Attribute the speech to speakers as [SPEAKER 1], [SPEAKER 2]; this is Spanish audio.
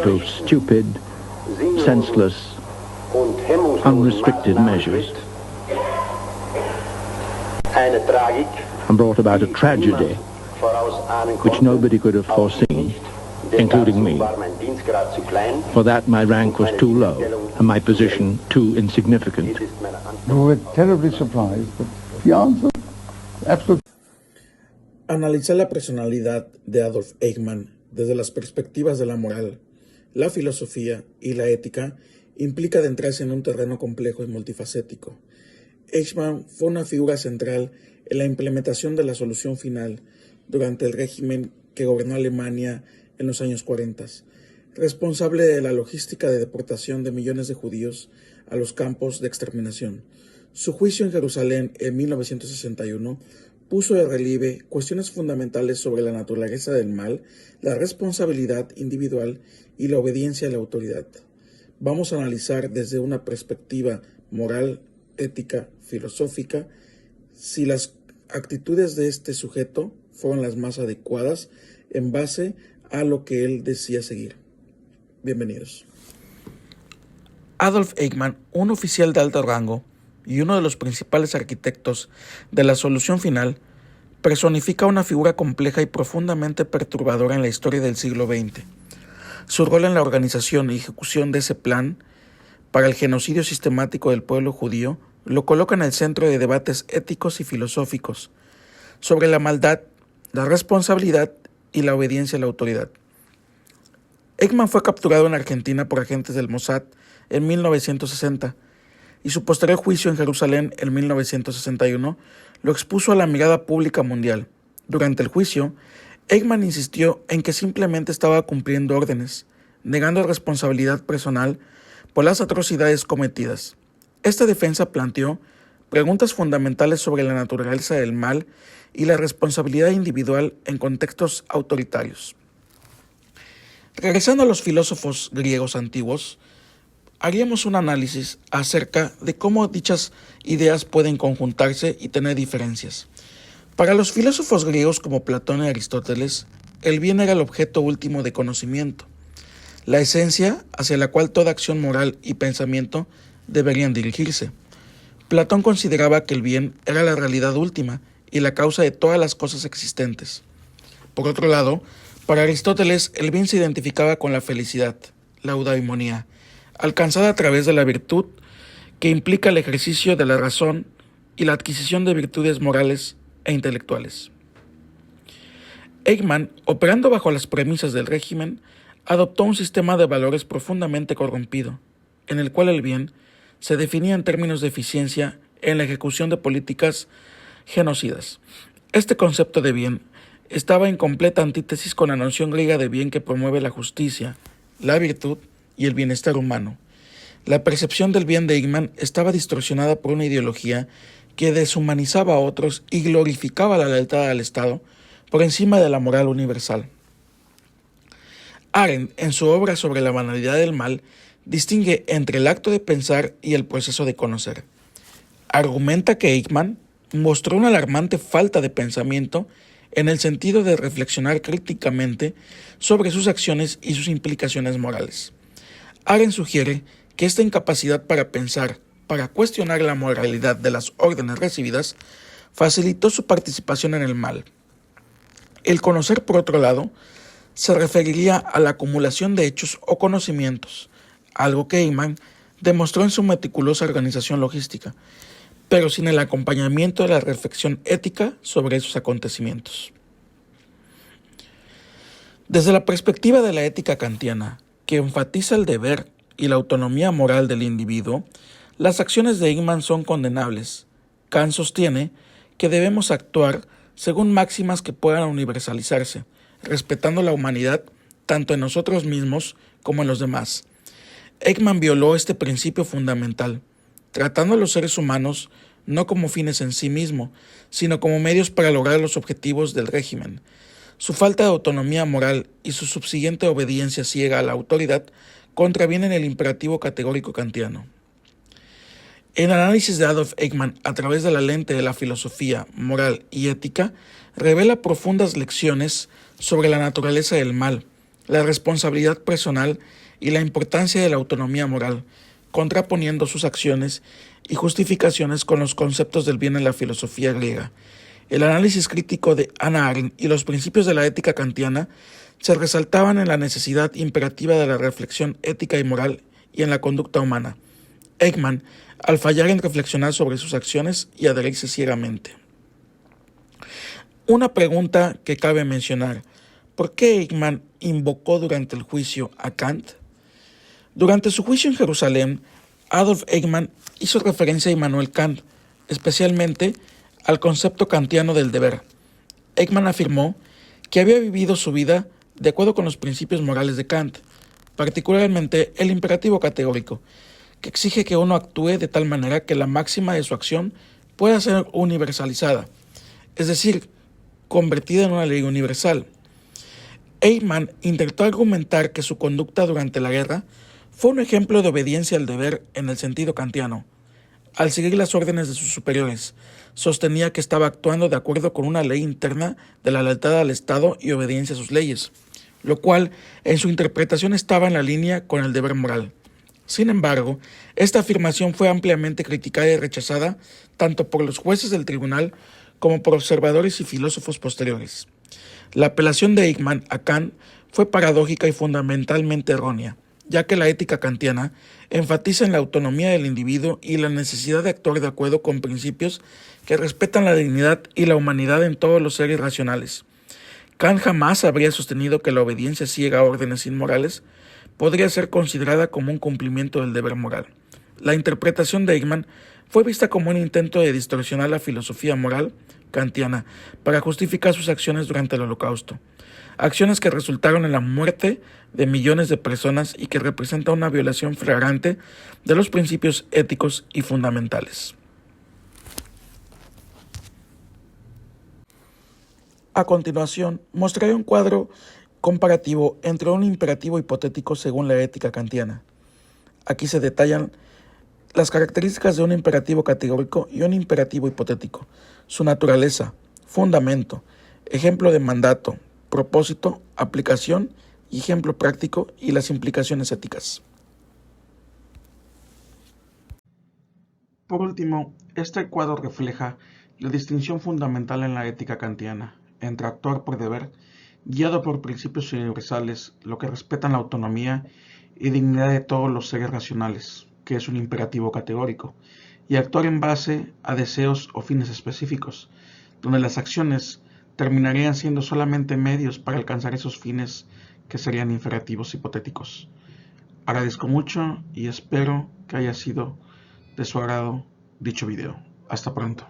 [SPEAKER 1] to stupid, senseless, unrestricted measures and brought about a tragedy which nobody could have foreseen, including me. For that, my rank was too low and my position too insignificant.
[SPEAKER 2] We were terribly surprised, but the answer, absolutely.
[SPEAKER 3] Analizar la personalidad de Adolf Eichmann desde las perspectivas de la moral, la filosofía y la ética implica adentrarse en un terreno complejo y multifacético. Eichmann fue una figura central en la implementación de la solución final durante el régimen que gobernó Alemania en los años 40, responsable de la logística de deportación de millones de judíos a los campos de exterminación. Su juicio en Jerusalén en 1961 puso de relieve cuestiones fundamentales sobre la naturaleza del mal, la responsabilidad individual y la obediencia a la autoridad. Vamos a analizar desde una perspectiva moral, ética, filosófica, si las actitudes de este sujeto fueron las más adecuadas en base a lo que él decía seguir. Bienvenidos. Adolf Eichmann, un oficial de alto rango y uno de los principales arquitectos de la solución final, personifica una figura compleja y profundamente perturbadora en la historia del siglo XX. Su rol en la organización y ejecución de ese plan para el genocidio sistemático del pueblo judío lo coloca en el centro de debates éticos y filosóficos sobre la maldad, la responsabilidad y la obediencia a la autoridad. Eichmann fue capturado en Argentina por agentes del Mossad en 1960 y su posterior juicio en Jerusalén en 1961 lo expuso a la mirada pública mundial. Durante el juicio, Eichmann insistió en que simplemente estaba cumpliendo órdenes, negando responsabilidad personal por las atrocidades cometidas. Esta defensa planteó preguntas fundamentales sobre la naturaleza del mal y la responsabilidad individual en contextos autoritarios. Regresando a los filósofos griegos antiguos, haríamos un análisis acerca de cómo dichas ideas pueden conjuntarse y tener diferencias. Para los filósofos griegos como Platón y Aristóteles, el bien era el objeto último de conocimiento, la esencia hacia la cual toda acción moral y pensamiento deberían dirigirse. Platón consideraba que el bien era la realidad última y la causa de todas las cosas existentes. Por otro lado, para Aristóteles, el bien se identificaba con la felicidad, la eudaimonía, alcanzada a través de la virtud, que implica el ejercicio de la razón y la adquisición de virtudes morales e intelectuales. Eichmann, operando bajo las premisas del régimen, adoptó un sistema de valores profundamente corrompido, en el cual el bien se definía en términos de eficiencia en la ejecución de políticas genocidas. Este concepto de bien estaba en completa antítesis con la noción griega de bien que promueve la justicia, la virtud y el bienestar humano. La percepción del bien de Eichmann estaba distorsionada por una ideología que deshumanizaba a otros y glorificaba la lealtad al Estado por encima de la moral universal. Arendt, en su obra sobre la banalidad del mal, distingue entre el acto de pensar y el proceso de conocer. Argumenta que Eichmann mostró una alarmante falta de pensamiento en el sentido de reflexionar críticamente sobre sus acciones y sus implicaciones morales. Arendt sugiere que esta incapacidad para pensar, para cuestionar la moralidad de las órdenes recibidas, facilitó su participación en el mal. El conocer, por otro lado, se referiría a la acumulación de hechos o conocimientos, algo que Eichmann demostró en su meticulosa organización logística, pero sin el acompañamiento de la reflexión ética sobre esos acontecimientos. Desde la perspectiva de la ética kantiana, que enfatiza el deber y la autonomía moral del individuo, las acciones de Eichmann son condenables. Kant sostiene que debemos actuar según máximas que puedan universalizarse, respetando la humanidad tanto en nosotros mismos como en los demás. Eichmann violó este principio fundamental, tratando a los seres humanos no como fines en sí mismos, sino como medios para lograr los objetivos del régimen. Su falta de autonomía moral y su subsiguiente obediencia ciega a la autoridad contravienen el imperativo categórico kantiano. El análisis de Adolf Eichmann a través de la lente de la filosofía, moral y ética revela profundas lecciones sobre la naturaleza del mal, la responsabilidad personal y la importancia de la autonomía moral, contraponiendo sus acciones y justificaciones con los conceptos del bien en la filosofía griega. El análisis crítico de Hannah Arendt y los principios de la ética kantiana se resaltaban en la necesidad imperativa de la reflexión ética y moral y en la conducta humana. Eichmann, al fallar en reflexionar sobre sus acciones y adherirse ciegamente. Una pregunta que cabe mencionar: ¿por qué Eichmann invocó durante el juicio a Kant? Durante su juicio en Jerusalén, Adolf Eichmann hizo referencia a Immanuel Kant, especialmente al concepto kantiano del deber. Eichmann afirmó que había vivido su vida de acuerdo con los principios morales de Kant, particularmente el imperativo categórico, que exige que uno actúe de tal manera que la máxima de su acción pueda ser universalizada, es decir, convertida en una ley universal. Eichmann intentó argumentar que su conducta durante la guerra fue un ejemplo de obediencia al deber en el sentido kantiano. Al seguir las órdenes de sus superiores, sostenía que estaba actuando de acuerdo con una ley interna de la lealtad al Estado y obediencia a sus leyes, lo cual en su interpretación estaba en la línea con el deber moral. Sin embargo, esta afirmación fue ampliamente criticada y rechazada tanto por los jueces del tribunal como por observadores y filósofos posteriores. La apelación de Eichmann a Kant fue paradójica y fundamentalmente errónea, ya que la ética kantiana enfatiza en la autonomía del individuo y la necesidad de actuar de acuerdo con principios que respetan la dignidad y la humanidad en todos los seres racionales. Kant jamás habría sostenido que la obediencia ciega a órdenes inmorales podría ser considerada como un cumplimiento del deber moral. La interpretación de Eichmann fue vista como un intento de distorsionar la filosofía moral kantiana para justificar sus acciones durante el Holocausto, acciones que resultaron en la muerte de millones de personas y que representan una violación flagrante de los principios éticos y fundamentales. A continuación, mostraré un cuadro comparativo entre un imperativo hipotético según la ética kantiana. Aquí se detallan las características de un imperativo categórico y un imperativo hipotético, su naturaleza, fundamento, ejemplo de mandato, propósito, aplicación y ejemplo práctico y las implicaciones éticas. Por último, este cuadro refleja la distinción fundamental en la ética kantiana entre actuar por deber, guiado por principios universales, lo que respetan la autonomía y dignidad de todos los seres racionales, que es un imperativo categórico, y actuar en base a deseos o fines específicos, donde las acciones terminarían siendo solamente medios para alcanzar esos fines que serían imperativos hipotéticos. Agradezco mucho y espero que haya sido de su agrado dicho video. Hasta pronto.